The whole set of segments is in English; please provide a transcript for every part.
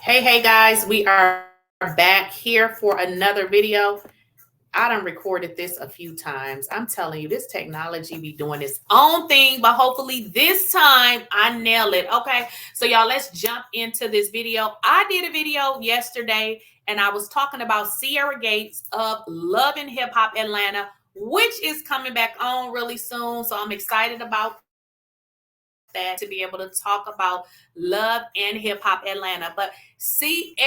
Hey guys, we are back here for another video. I done recorded this a few times. I'm telling you, this technology be doing its own thing, but hopefully this time I nail it. Okay, so y'all, let's jump into this video. I did a video yesterday and I was talking about Sierragates of Love and Hip Hop Atlanta, which is coming back on really soon. So I'm excited about that, to be able to talk about Love and Hip Hop Atlanta. But Sierragates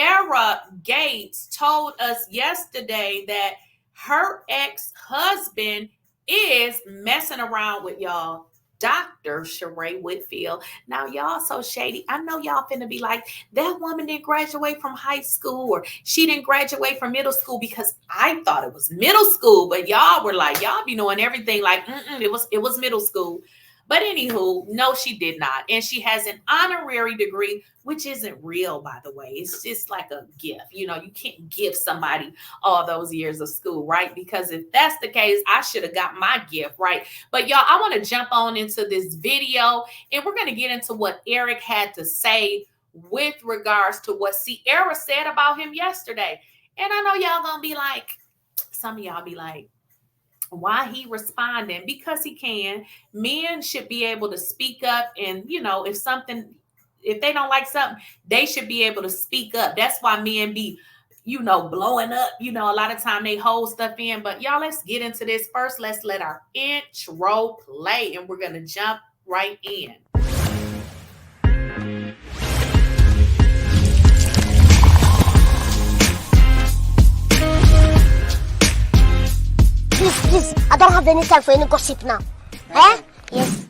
told us yesterday that her ex-husband is messing around with y'all. Dr. Sheree Whitfield. Now, y'all so shady. I know y'all finna be like, that woman didn't graduate from high school or she didn't graduate from middle school, because I thought it was middle school, but y'all were like, y'all be knowing everything like, it was middle school. But anywho, no, she did not. And she has an honorary degree, which isn't real, by the way. It's just like a gift. You know, you can't give somebody all those years of school, right? Because if that's the case, I should have got my gift, right? But y'all, I want to jump on into this video and we're going to get into what Eric had to say with regards to what Sierra said about him yesterday. And I know y'all going to be like, some of y'all be like, why he responding? Because he can. Men should be able to speak up, and if they don't like something, they should be able to speak up. That's why men be blowing up. A lot of time they hold stuff in. But y'all, let's get into this first. Let's let our intro play and we're gonna jump right in. Please, I don't have any time for any gossip now. Eh? Yes.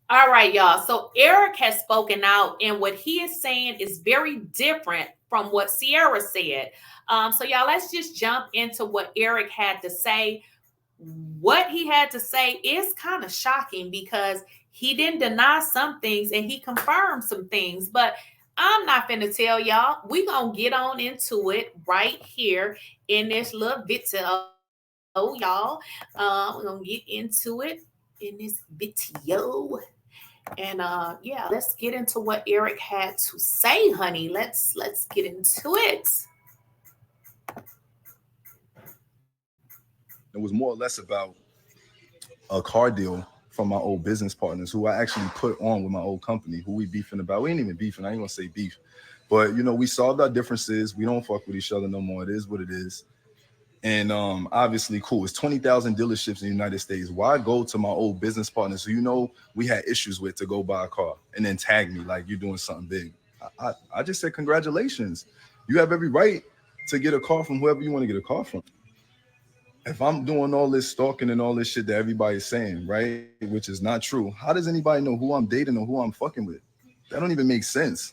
All right, y'all. So Eric has spoken out, and what he is saying is very different from what Sierra said. So y'all, let's just jump into what Eric had to say. What he had to say is kind of shocking because he didn't deny some things and he confirmed some things, but I'm not finna tell y'all. We're gonna get on into it right here in this little video. Y'all, we're gonna get into it in this video. And yeah, let's get into what Eric had to say, honey. Let's get into it. It was more or less about a car deal from my old business partners who I actually put on with my old company, who we beefing about. We ain't even beefing. I ain't gonna say beef. But, we solved our differences. We don't fuck with each other no more. It is what it is. And obviously, cool. It's 20,000 dealerships in the United States. Why go to my old business partners who we had issues with to go buy a car and then tag me like you're doing something big? I just said, congratulations. You have every right to get a car from whoever you want to get a car from. If I'm doing all this stalking and all this shit that everybody's saying, right, which is not true, how does anybody know who I'm dating or who I'm fucking with? That don't even make sense.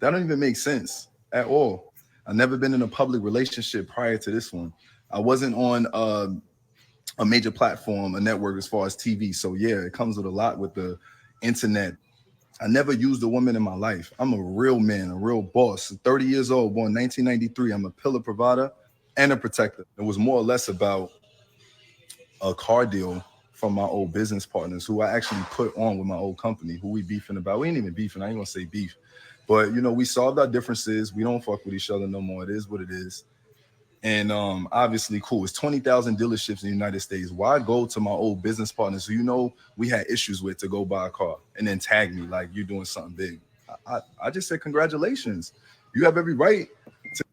That don't even make sense at all. I've never been in a public relationship prior to this one. I wasn't on a major platform, a network as far as TV. So yeah, it comes with a lot with the internet. I never used a woman in my life. I'm a real man, a real boss. 30 years old, born 1993. I'm a pillar provider and a protector. It was more or less about a car deal from my old business partners who I actually put on with my old company, who we beefing about. We ain't even beefing. I ain't gonna say beef. But, we solved our differences. We don't fuck with each other no more. It is what it is. And obviously, cool. It's 20,000 dealerships in the United States. Why go to my old business partners who we had issues with to go buy a car and then tag me like you're doing something big? I just said, congratulations. You have every right to.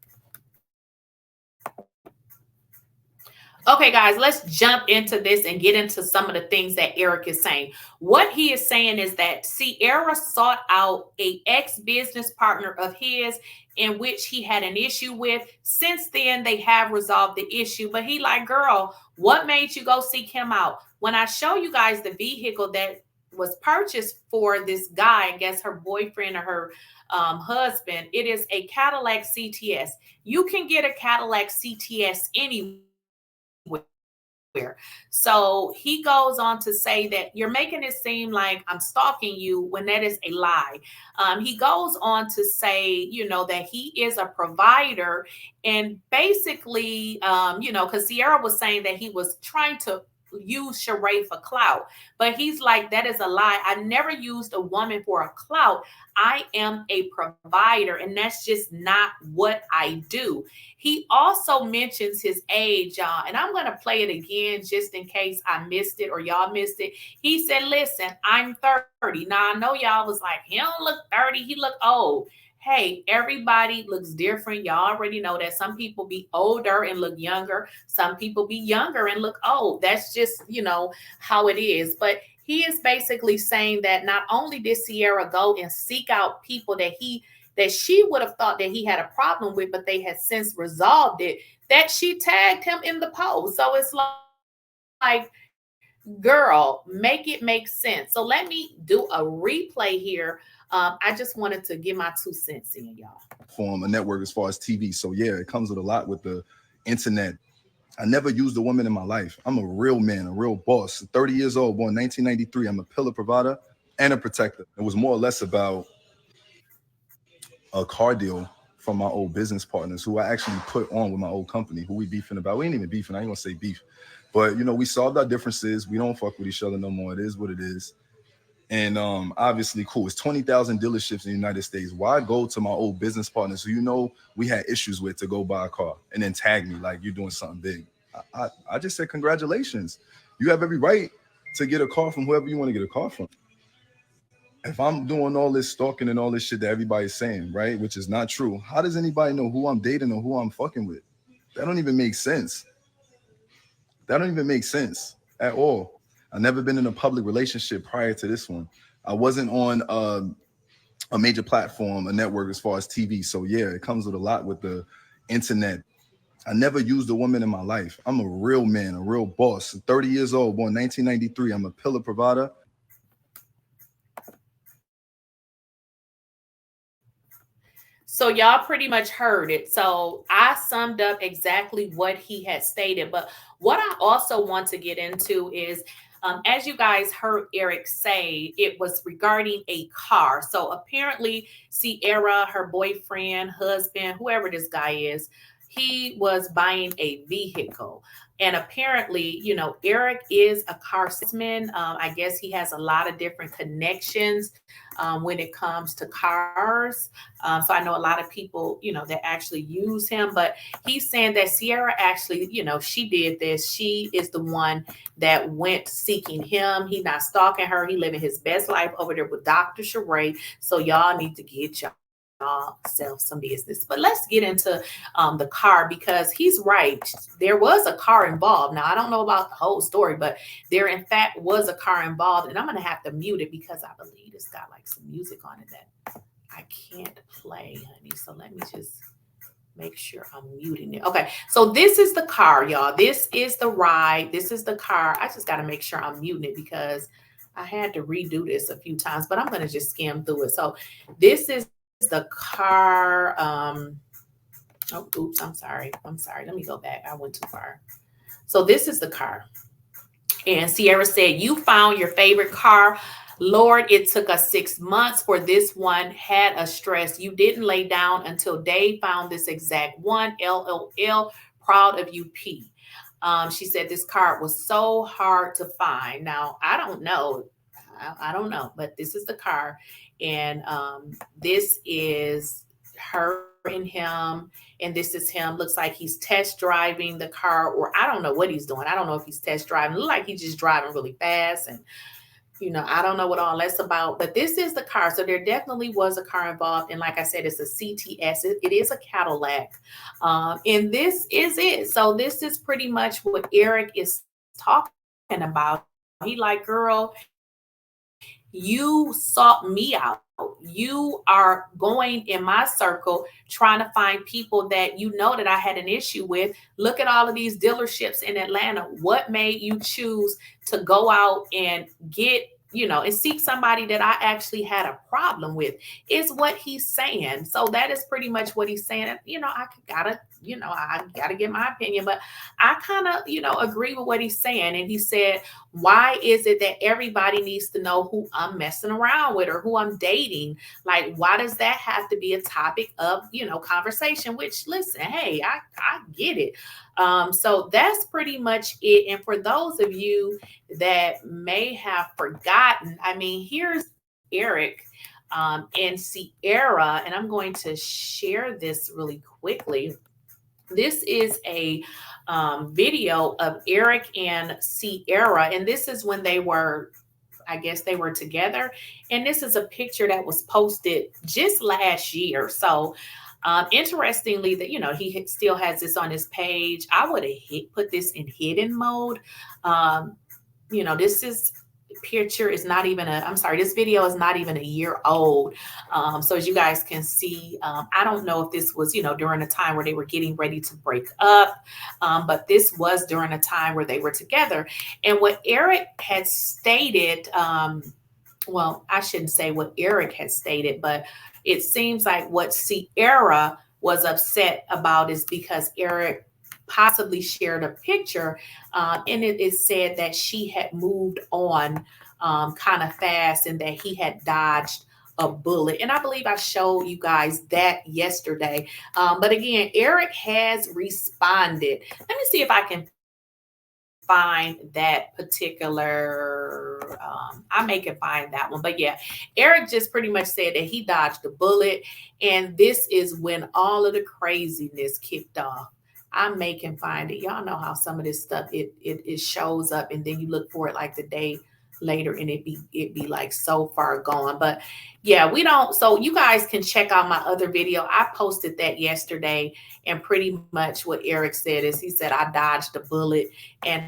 Okay, guys, let's jump into this and get into some of the things that Eric is saying. What he is saying is that Sierra sought out a ex-business partner of his in which he had an issue with. Since then, they have resolved the issue. But he like, girl, what made you go seek him out? When I show you guys the vehicle that was purchased for this guy, I guess her boyfriend or her husband, it is a Cadillac CTS. You can get a Cadillac CTS anywhere. So he goes on to say that you're making it seem like I'm stalking you when that is a lie. He goes on to say, that he is a provider, and basically, because Sierra was saying that he was trying to use Sheree for clout. But he's like, that is a lie. I never used a woman for a clout. I am a provider, and that's just not what I do. He also mentions his age, y'all, and I'm going to play it again just in case I missed it or y'all missed it. He said, listen, I'm 30. Now, I know y'all was like, he don't look 30, he look old. Hey, everybody looks different. Y'all already know that. Some people be older and look younger. Some people be younger and look old. That's just, how it is. But he is basically saying that not only did Sierra go and seek out people that she would have thought that he had a problem with, but they had since resolved it, that she tagged him in the post. So it's like, girl, make it make sense. So let me do a replay here. I just wanted to give my 2 cents in, y'all. Form a network as far as TV. So yeah, it comes with a lot with the internet. I never used a woman in my life. I'm a real man, a real boss. 30 years old, born 1993. I'm a pillar provider and a protector. It was more or less about a car deal from my old business partners who I actually put on with my old company, who we beefing about. We ain't even beefing. I ain't gonna say beef. But, we solved our differences. We don't fuck with each other no more. It is what it is. And obviously, cool. It's 20,000 dealerships in the United States. Why go to my old business partners who we had issues with to go buy a car and then tag me like you're doing something big? I just said, congratulations. You have every right to get a car from whoever you want to get a car from. If I'm doing all this stalking and all this shit that everybody's saying, right, which is not true, how does anybody know who I'm dating or who I'm fucking with? That don't even make sense. That don't even make sense at all. I've never been in a public relationship prior to this one. I wasn't on a major platform, a network as far as TV. So yeah, it comes with a lot with the internet. I never used a woman in my life. I'm a real man, a real boss. 30 years old, born 1993. I'm a pillar provider. So y'all pretty much heard it. So I summed up exactly what he had stated. But what I also want to get into is, as you guys heard Eric say, it was regarding a car. So apparently Sierra, her boyfriend, husband, whoever this guy is, he was buying a vehicle. And apparently, Eric is a car salesman. I guess he has a lot of different connections when it comes to cars. So I know a lot of people, that actually use him. But he's saying that Sierra actually, she did this. She is the one that went seeking him. He not stalking her. He living his best life over there with Dr. Sheree. So y'all need to get yourself some business. But let's get into the car, because he's right. There was a car involved. Now, I don't know about the whole story, but there in fact was a car involved, and I'm going to have to mute it because I believe it's got like some music on it that I can't play, honey. So let me just make sure I'm muting it. Okay, so this is the car, y'all. This is the ride. This is the car. I just got to make sure I'm muting it because I had to redo this a few times, but I'm going to just skim through it. So this is the car. Oh, oops, I'm sorry. Let me go back. I went too far. So this is the car. And Sierra said, you found your favorite car. Lord, it took us 6 months for this one. Had a stress. You didn't lay down until Dave found this exact one. LOL. Proud of you, P. She said this car was so hard to find. Now, I don't know. I don't know, but this is the car. And this is her and him. And this is him. Looks like he's test driving the car, or I don't know what he's doing. I don't know if he's test driving. Look like he's just driving really fast. And, I don't know what all that's about. But this is the car. So there definitely was a car involved. And like I said, it's a CTS. It is a Cadillac. And this is it. So this is pretty much what Eric is talking about. He like, girl, you sought me out. You are going in my circle trying to find people that that I had an issue with. Look at all of these dealerships in Atlanta. What made you choose to go out and get, and seek somebody that I actually had a problem with, is what he's saying. So that is pretty much what he's saying. I gotta I got to get my opinion, but I kind of, agree with what he's saying. And he said, why is it that everybody needs to know who I'm messing around with or who I'm dating? Like, why does that have to be a topic of, conversation? Which, listen, hey, I get it. So that's pretty much it. And for those of you that may have forgotten, I mean, here's Eric and Sierra, and I'm going to share this really quickly. This is a video of Eric and Sierra, and this is when they were, I guess they were together. And this is a picture that was posted just last year. So interestingly, that he still has this on his page. I would have put this in hidden mode. This is picture is not even this video is not even a year old. So as you guys can see, I don't know if this was, during a time where they were getting ready to break up, but this was during a time where they were together. And what Eric had stated, well, I shouldn't say what Eric had stated, but it seems like what Sierra was upset about is because Eric possibly shared a picture, and it is said that she had moved on kind of fast and that he had dodged a bullet. And I believe I showed you guys that yesterday. But again, Eric has responded. Let me see if I can find that particular I may can find that one. But yeah, Eric just pretty much said that he dodged a bullet, and this is when all of the craziness kicked off. I may can find it. Y'all know how some of this stuff it shows up and then you look for it like the day later and it be like so far gone. But yeah, we don't. So you guys can check out my other video. I posted that yesterday, and pretty much what Eric said is he said I dodged a bullet, and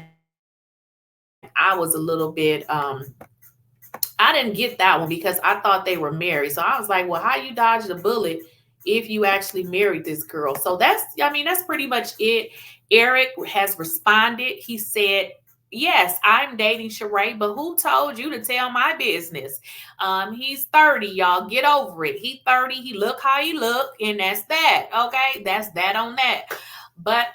I was a little bit I didn't get that one because I thought they were married. So I was like, well, how you dodged a bullet if you actually married this girl? So that's pretty much it. Eric has responded. He said, yes, I'm dating Sheree, but who told you to tell my business? He's 30, y'all. Get over it. He's 30. He look how he look, and that's that. Okay, that's that on that. But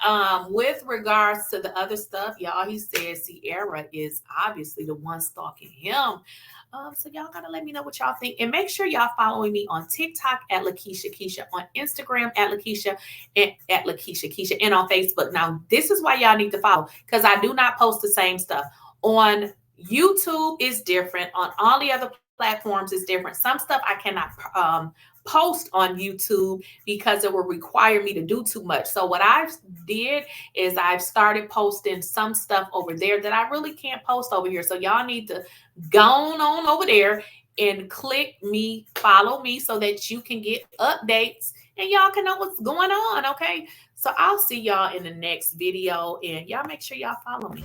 with regards to the other stuff, y'all, he says Sierra is obviously the one stalking him. So y'all gotta let me know what y'all think. And make sure y'all following me on TikTok at Lakeisha Keisha, on Instagram at Lakeisha and at Lakeisha Keisha, and on Facebook. Now, this is why y'all need to follow, because I do not post the same stuff. On YouTube is different. On all the other platforms is different. Some stuff I cannot post on YouTube because it will require me to do too much. So what I've did is I've started posting some stuff over there that I really can't post over here. So y'all need to go on over there and click me, follow me, so that you can get updates and y'all can know what's going on. Okay. So I'll see y'all in the next video, and y'all make sure y'all follow me.